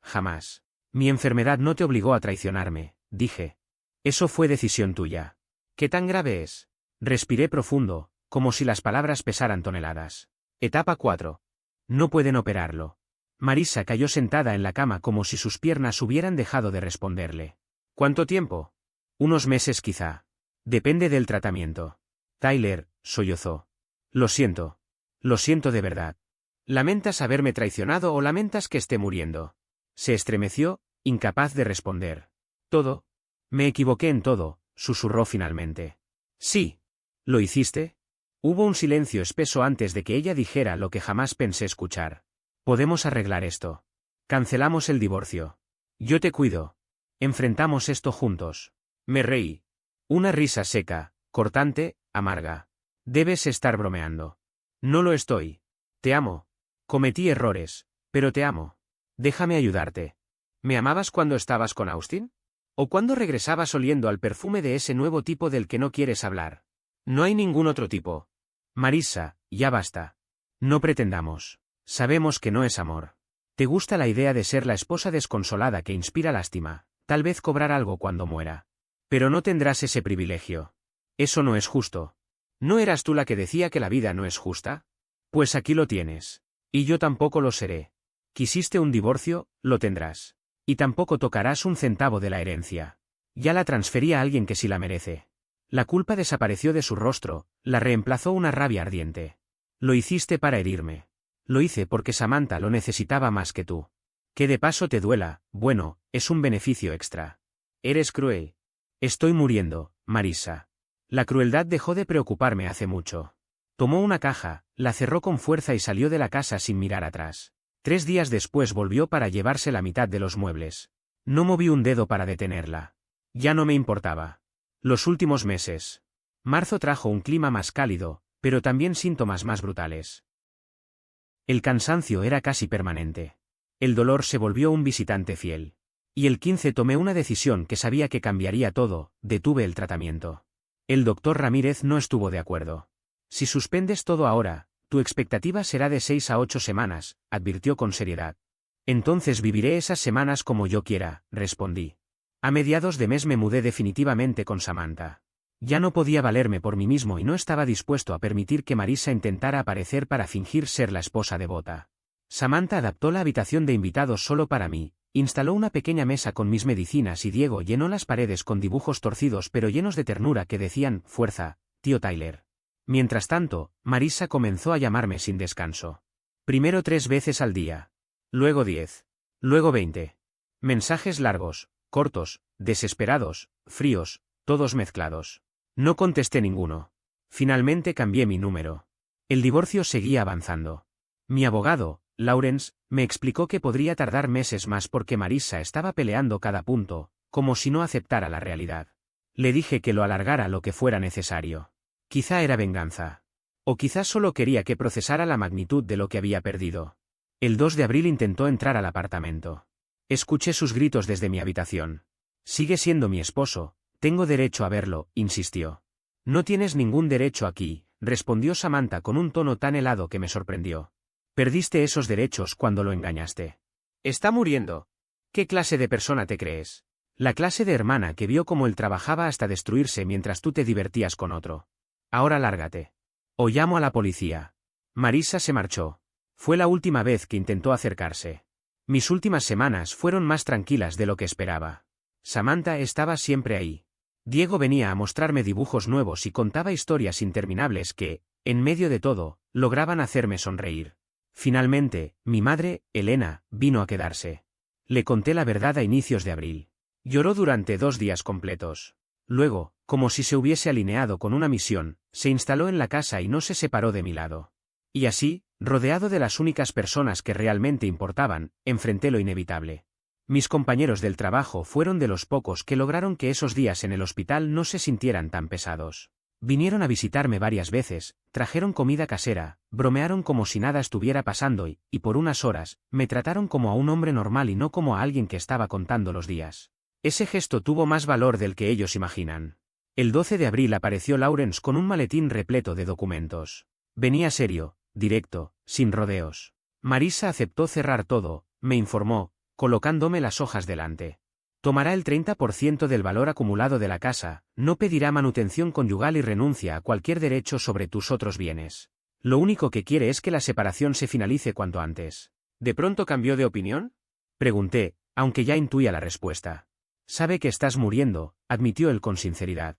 jamás. Mi enfermedad no te obligó a traicionarme, dije. Eso fue decisión tuya. ¿Qué tan grave es? Respiré profundo, como si las palabras pesaran toneladas. Etapa 4. No pueden operarlo. Marisa cayó sentada en la cama como si sus piernas hubieran dejado de responderle. ¿Cuánto tiempo? Unos meses quizá. Depende del tratamiento. Tyler, sollozó. Lo siento. Lo siento de verdad. ¿Lamentas haberme traicionado o lamentas que esté muriendo? Se estremeció, incapaz de responder. Todo. Me equivoqué en todo, susurró finalmente. Sí. ¿Lo hiciste? Hubo un silencio espeso antes de que ella dijera lo que jamás pensé escuchar. Podemos arreglar esto. Cancelamos el divorcio. Yo te cuido. Enfrentamos esto juntos. Me reí. Una risa seca, cortante, amarga. Debes estar bromeando. No lo estoy. Te amo. Cometí errores, pero te amo. Déjame ayudarte. ¿Me amabas cuando estabas con Austin? ¿O cuando regresabas oliendo al perfume de ese nuevo tipo del que no quieres hablar? No hay ningún otro tipo. Marissa, ya basta. No pretendamos. Sabemos que no es amor. Te gusta la idea de ser la esposa desconsolada que inspira lástima, tal vez cobrar algo cuando muera. Pero no tendrás ese privilegio. Eso no es justo. ¿No eras tú la que decía que la vida no es justa? Pues aquí lo tienes. Y yo tampoco lo seré. ¿Quisiste un divorcio? Lo tendrás. Y tampoco tocarás un centavo de la herencia. Ya la transferí a alguien que sí la merece. La culpa desapareció de su rostro, la reemplazó una rabia ardiente. Lo hiciste para herirme. Lo hice porque Samantha lo necesitaba más que tú. Que de paso te duela, bueno, es un beneficio extra. Eres cruel. Estoy muriendo, Marissa. La crueldad dejó de preocuparme hace mucho. Tomó una caja, la cerró con fuerza y salió de la casa sin mirar atrás. 3 días después volvió para llevarse la mitad de los muebles. No moví un dedo para detenerla. Ya no me importaba. Los últimos meses. Marzo trajo un clima más cálido, pero también síntomas más brutales. El cansancio era casi permanente. El dolor se volvió un visitante fiel. Y el 15 tomé una decisión que sabía que cambiaría todo, detuve el tratamiento. El doctor Ramírez no estuvo de acuerdo. Si suspendes todo ahora, tu expectativa será de 6 a 8 semanas, advirtió con seriedad. Entonces viviré esas semanas como yo quiera, respondí. A mediados de mes me mudé definitivamente con Samantha. Ya no podía valerme por mí mismo y no estaba dispuesto a permitir que Marissa intentara aparecer para fingir ser la esposa devota. Samantha adaptó la habitación de invitados solo para mí, instaló una pequeña mesa con mis medicinas y Diego llenó las paredes con dibujos torcidos pero llenos de ternura que decían, fuerza, tío Tyler. Mientras tanto, Marissa comenzó a llamarme sin descanso. Primero 3 veces al día. Luego 10. Luego 20. Mensajes largos, cortos, desesperados, fríos, todos mezclados. No contesté ninguno. Finalmente cambié mi número. El divorcio seguía avanzando. Mi abogado, Lawrence, me explicó que podría tardar meses más porque Marissa estaba peleando cada punto, como si no aceptara la realidad. Le dije que lo alargara lo que fuera necesario. Quizá era venganza. O quizás solo quería que procesara la magnitud de lo que había perdido. El 2 de abril intentó entrar al apartamento. Escuché sus gritos desde mi habitación. Sigue siendo mi esposo, tengo derecho a verlo, insistió. No tienes ningún derecho aquí, respondió Samantha con un tono tan helado que me sorprendió. Perdiste esos derechos cuando lo engañaste. Está muriendo. ¿Qué clase de persona te crees? La clase de hermana que vio cómo él trabajaba hasta destruirse mientras tú te divertías con otro. Ahora lárgate. O llamo a la policía. Marissa se marchó. Fue la última vez que intentó acercarse. Mis últimas semanas fueron más tranquilas de lo que esperaba. Samantha estaba siempre ahí. Diego venía a mostrarme dibujos nuevos y contaba historias interminables que, en medio de todo, lograban hacerme sonreír. Finalmente, mi madre, Elena, vino a quedarse. Le conté la verdad a inicios de abril. Lloró durante 2 días completos. Luego, como si se hubiese alineado con una misión, se instaló en la casa y no se separó de mi lado. Y así, rodeado de las únicas personas que realmente importaban, enfrenté lo inevitable. Mis compañeros del trabajo fueron de los pocos que lograron que esos días en el hospital no se sintieran tan pesados. Vinieron a visitarme varias veces, trajeron comida casera, bromearon como si nada estuviera pasando y por unas horas, me trataron como a un hombre normal y no como a alguien que estaba contando los días. Ese gesto tuvo más valor del que ellos imaginan. El 12 de abril apareció Lawrence con un maletín repleto de documentos. Venía serio, directo, sin rodeos. Marissa aceptó cerrar todo, me informó, colocándome las hojas delante. Tomará el 30% del valor acumulado de la casa, no pedirá manutención conyugal y renuncia a cualquier derecho sobre tus otros bienes. Lo único que quiere es que la separación se finalice cuanto antes. ¿De pronto cambió de opinión? Pregunté, aunque ya intuía la respuesta. Sabe que estás muriendo, admitió él con sinceridad.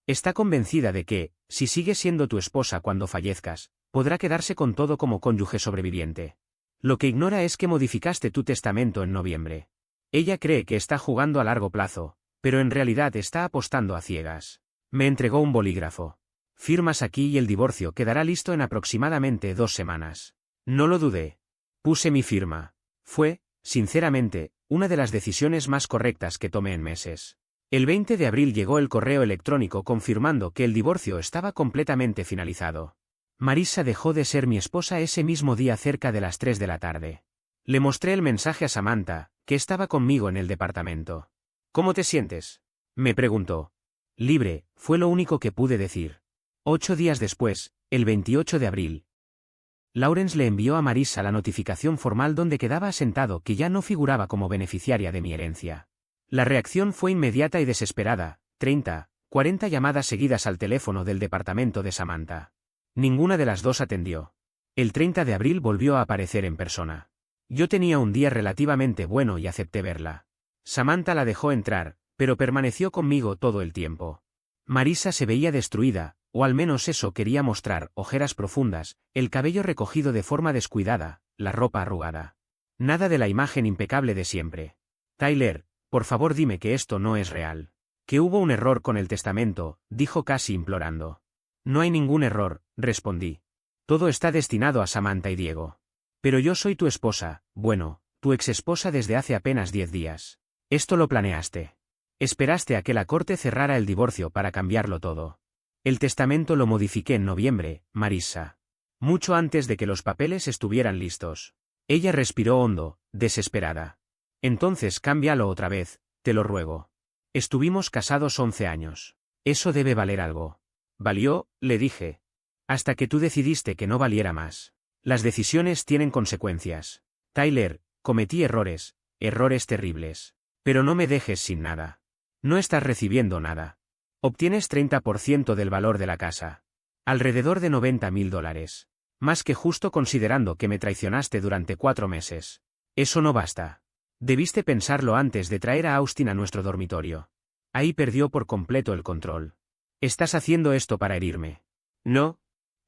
Está convencida de que, si sigue siendo tu esposa cuando fallezcas, podrá quedarse con todo como cónyuge sobreviviente. Lo que ignora es que modificaste tu testamento en noviembre. Ella cree que está jugando a largo plazo, pero en realidad está apostando a ciegas. Me entregó un bolígrafo. Firmas aquí y el divorcio quedará listo en aproximadamente 2 semanas. No lo dudé. Puse mi firma. Fue, sinceramente, una de las decisiones más correctas que tomé en meses. El 20 de abril llegó el correo electrónico confirmando que el divorcio estaba completamente finalizado. Marissa dejó de ser mi esposa ese mismo día cerca de las 3 de la tarde. Le mostré el mensaje a Samantha, que estaba conmigo en el departamento. ¿Cómo te sientes?, me preguntó. Libre, fue lo único que pude decir. 8 días después, el 28 de abril. Lawrence le envió a Marissa la notificación formal donde quedaba asentado que ya no figuraba como beneficiaria de mi herencia. La reacción fue inmediata y desesperada, 40 llamadas seguidas al teléfono del departamento de Samantha. Ninguna de las dos atendió. El 30 de abril volvió a aparecer en persona. Yo tenía un día relativamente bueno y acepté verla. Samantha la dejó entrar, pero permaneció conmigo todo el tiempo. Marissa se veía destruida, o al menos eso quería mostrar, ojeras profundas, el cabello recogido de forma descuidada, la ropa arrugada. Nada de la imagen impecable de siempre. Tyler, por favor dime que esto no es real. Que hubo un error con el testamento, dijo casi implorando. No hay ningún error, respondí. Todo está destinado a Samantha y Diego. Pero yo soy tu esposa, bueno, tu exesposa desde hace apenas 10 días. Esto lo planeaste. Esperaste a que la corte cerrara el divorcio para cambiarlo todo. El testamento lo modifiqué en noviembre, Marissa. Mucho antes de que los papeles estuvieran listos. Ella respiró hondo, desesperada. Entonces cámbialo otra vez, te lo ruego. Estuvimos casados 11 años. Eso debe valer algo. Valió, le dije. Hasta que tú decidiste que no valiera más. Las decisiones tienen consecuencias. Tyler, cometí errores terribles. Pero no me dejes sin nada. No estás recibiendo nada. Obtienes 30% del valor de la casa. Alrededor de $90,000. Más que justo considerando que me traicionaste durante 4 meses. Eso no basta. Debiste pensarlo antes de traer a Austin a nuestro dormitorio. Ahí perdió por completo el control. ¿Estás haciendo esto para herirme? No.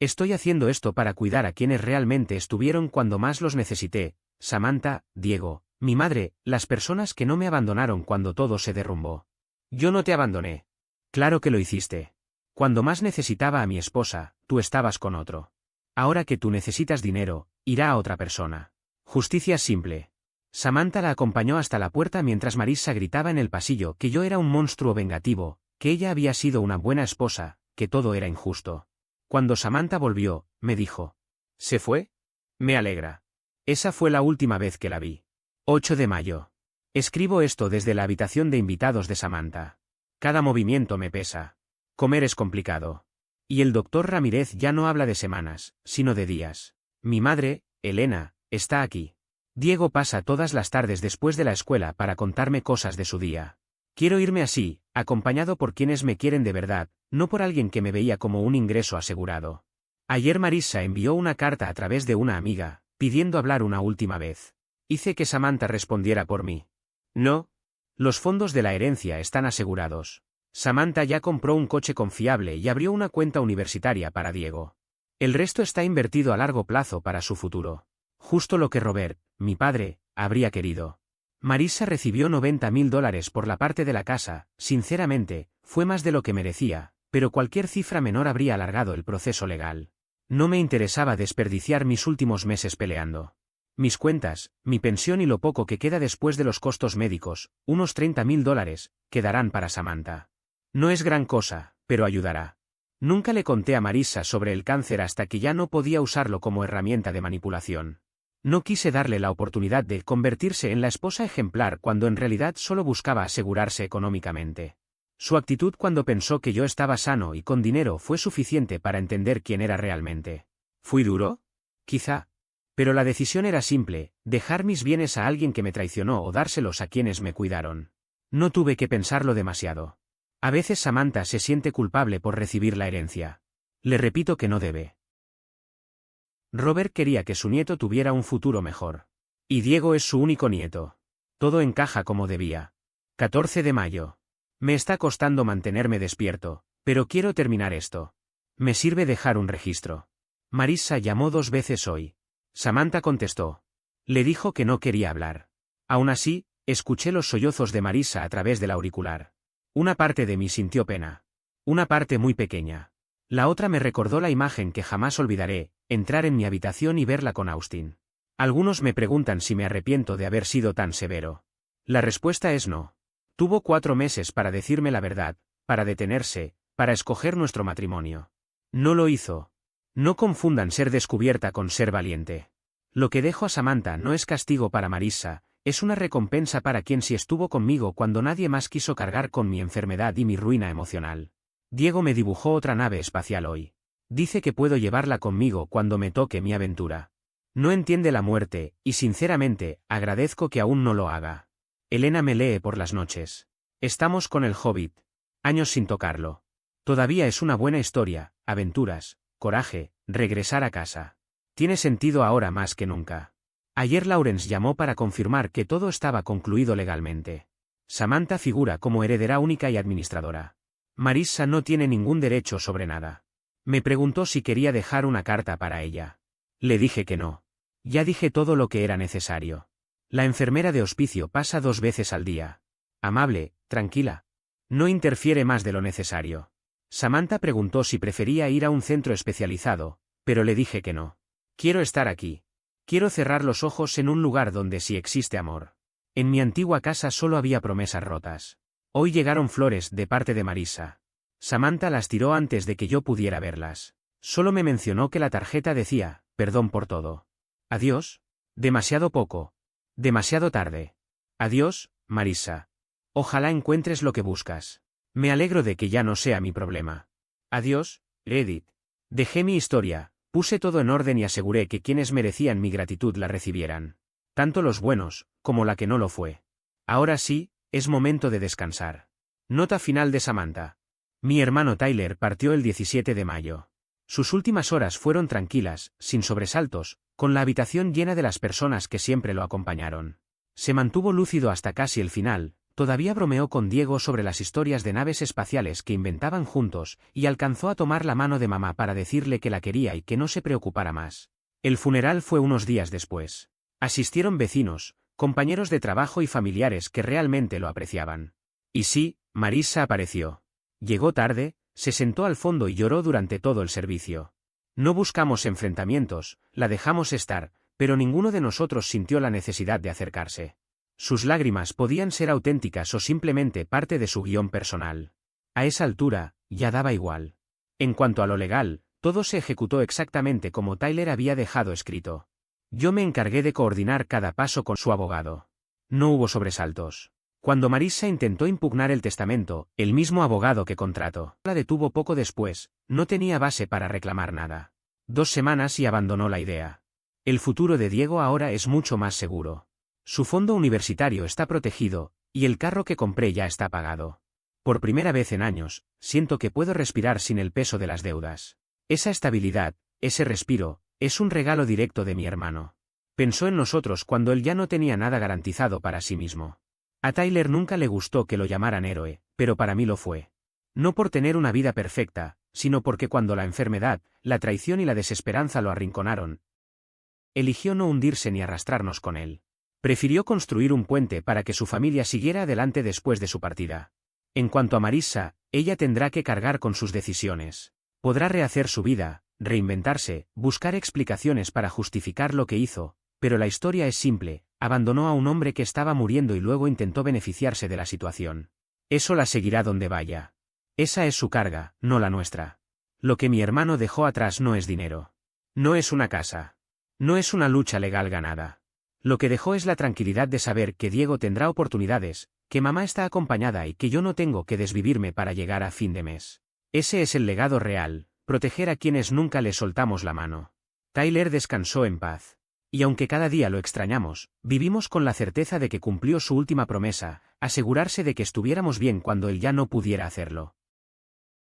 Estoy haciendo esto para cuidar a quienes realmente estuvieron cuando más los necesité, Samantha, Diego, mi madre, las personas que no me abandonaron cuando todo se derrumbó. Yo no te abandoné. Claro que lo hiciste. Cuando más necesitaba a mi esposa, tú estabas con otro. Ahora que tú necesitas dinero, irá a otra persona. Justicia simple. Samantha la acompañó hasta la puerta mientras Marissa gritaba en el pasillo que yo era un monstruo vengativo, que ella había sido una buena esposa, que todo era injusto. Cuando Samantha volvió, me dijo. ¿Se fue? Me alegra. Esa fue la última vez que la vi. 8 de mayo. Escribo esto desde la habitación de invitados de Samantha. Cada movimiento me pesa. Comer es complicado. Y el doctor Ramírez ya no habla de semanas, sino de días. Mi madre, Elena, está aquí. Diego pasa todas las tardes después de la escuela para contarme cosas de su día. Quiero irme así, acompañado por quienes me quieren de verdad, no por alguien que me veía como un ingreso asegurado. Ayer Marissa envió una carta a través de una amiga, pidiendo hablar una última vez. Hice que Samantha respondiera por mí. No. Los fondos de la herencia están asegurados. Samantha ya compró un coche confiable y abrió una cuenta universitaria para Diego. El resto está invertido a largo plazo para su futuro. Justo lo que Robert, mi padre, habría querido. Marissa recibió $90,000 por la parte de la casa, sinceramente, fue más de lo que merecía, pero cualquier cifra menor habría alargado el proceso legal. No me interesaba desperdiciar mis últimos meses peleando. Mis cuentas, mi pensión y lo poco que queda después de los costos médicos, unos $30,000, quedarán para Samantha. No es gran cosa, pero ayudará. Nunca le conté a Marissa sobre el cáncer hasta que ya no podía usarlo como herramienta de manipulación. No quise darle la oportunidad de convertirse en la esposa ejemplar cuando en realidad solo buscaba asegurarse económicamente. Su actitud cuando pensó que yo estaba sano y con dinero fue suficiente para entender quién era realmente. ¿Fui duro? Quizá. Pero la decisión era simple, dejar mis bienes a alguien que me traicionó o dárselos a quienes me cuidaron. No tuve que pensarlo demasiado. A veces Samantha se siente culpable por recibir la herencia. Le repito que no debe. Robert quería que su nieto tuviera un futuro mejor. Y Diego es su único nieto. Todo encaja como debía. 14 de mayo. Me está costando mantenerme despierto, pero quiero terminar esto. Me sirve dejar un registro. Marissa llamó 2 veces hoy. Samantha contestó. Le dijo que no quería hablar. Aún así, escuché los sollozos de Marissa a través del auricular. Una parte de mí sintió pena. Una parte muy pequeña. La otra me recordó la imagen que jamás olvidaré, entrar en mi habitación y verla con Austin. Algunos me preguntan si me arrepiento de haber sido tan severo. La respuesta es no. Tuvo 4 meses para decirme la verdad, para detenerse, para escoger nuestro matrimonio. No lo hizo. No confundan ser descubierta con ser valiente. Lo que dejo a Samantha no es castigo para Marissa, es una recompensa para quien sí estuvo conmigo cuando nadie más quiso cargar con mi enfermedad y mi ruina emocional. Diego me dibujó otra nave espacial hoy. Dice que puedo llevarla conmigo cuando me toque mi aventura. No entiende la muerte, y sinceramente, agradezco que aún no lo haga. Elena me lee por las noches. Estamos con el Hobbit. Años sin tocarlo. Todavía es una buena historia, aventuras, coraje, regresar a casa. Tiene sentido ahora más que nunca. Ayer Lawrence llamó para confirmar que todo estaba concluido legalmente. Samantha figura como heredera única y administradora. Marissa no tiene ningún derecho sobre nada. Me preguntó si quería dejar una carta para ella. Le dije que no. Ya dije todo lo que era necesario. La enfermera de hospicio pasa 2 veces al día. Amable, tranquila. No interfiere más de lo necesario. Samantha preguntó si prefería ir a un centro especializado, pero le dije que no. Quiero estar aquí. Quiero cerrar los ojos en un lugar donde sí existe amor. En mi antigua casa solo había promesas rotas. Hoy llegaron flores de parte de Marissa. Samantha las tiró antes de que yo pudiera verlas. Solo me mencionó que la tarjeta decía, perdón por todo. Adiós. Demasiado poco. Demasiado tarde. Adiós, Marissa. Ojalá encuentres lo que buscas. Me alegro de que ya no sea mi problema. Adiós, Edith. Dejé mi historia, puse todo en orden y aseguré que quienes merecían mi gratitud la recibieran. Tanto los buenos, como la que no lo fue. Ahora sí, es momento de descansar. Nota final de Samantha. Mi hermano Tyler partió el 17 de mayo. Sus últimas horas fueron tranquilas, sin sobresaltos, con la habitación llena de las personas que siempre lo acompañaron. Se mantuvo lúcido hasta casi el final, todavía bromeó con Diego sobre las historias de naves espaciales que inventaban juntos, y alcanzó a tomar la mano de mamá para decirle que la quería y que no se preocupara más. El funeral fue unos días después. Asistieron vecinos, compañeros de trabajo y familiares que realmente lo apreciaban. Y sí, Marissa apareció. Llegó tarde, se sentó al fondo y lloró durante todo el servicio. No buscamos enfrentamientos, la dejamos estar, pero ninguno de nosotros sintió la necesidad de acercarse. Sus lágrimas podían ser auténticas o simplemente parte de su guión personal. A esa altura, ya daba igual. En cuanto a lo legal, todo se ejecutó exactamente como Tyler había dejado escrito. Yo me encargué de coordinar cada paso con su abogado. No hubo sobresaltos. Cuando Marissa intentó impugnar el testamento, el mismo abogado que contrató la detuvo poco después, no tenía base para reclamar nada. 2 semanas y abandonó la idea. El futuro de Diego ahora es mucho más seguro. Su fondo universitario está protegido, y el carro que compré ya está pagado. Por primera vez en años, siento que puedo respirar sin el peso de las deudas. Esa estabilidad, ese respiro, es un regalo directo de mi hermano. Pensó en nosotros cuando él ya no tenía nada garantizado para sí mismo. A Tyler nunca le gustó que lo llamaran héroe, pero para mí lo fue. No por tener una vida perfecta, sino porque cuando la enfermedad, la traición y la desesperanza lo arrinconaron, eligió no hundirse ni arrastrarnos con él. Prefirió construir un puente para que su familia siguiera adelante después de su partida. En cuanto a Marissa, ella tendrá que cargar con sus decisiones. Podrá rehacer su vida, reinventarse, buscar explicaciones para justificar lo que hizo, pero la historia es simple, abandonó a un hombre que estaba muriendo y luego intentó beneficiarse de la situación. Eso la seguirá donde vaya. Esa es su carga, no la nuestra. Lo que mi hermano dejó atrás no es dinero. No es una casa. No es una lucha legal ganada. Lo que dejó es la tranquilidad de saber que Diego tendrá oportunidades, que mamá está acompañada y que yo no tengo que desvivirme para llegar a fin de mes. Ese es el legado real, proteger a quienes nunca le soltamos la mano. Tyler descansó en paz. Y aunque cada día lo extrañamos, vivimos con la certeza de que cumplió su última promesa, asegurarse de que estuviéramos bien cuando él ya no pudiera hacerlo.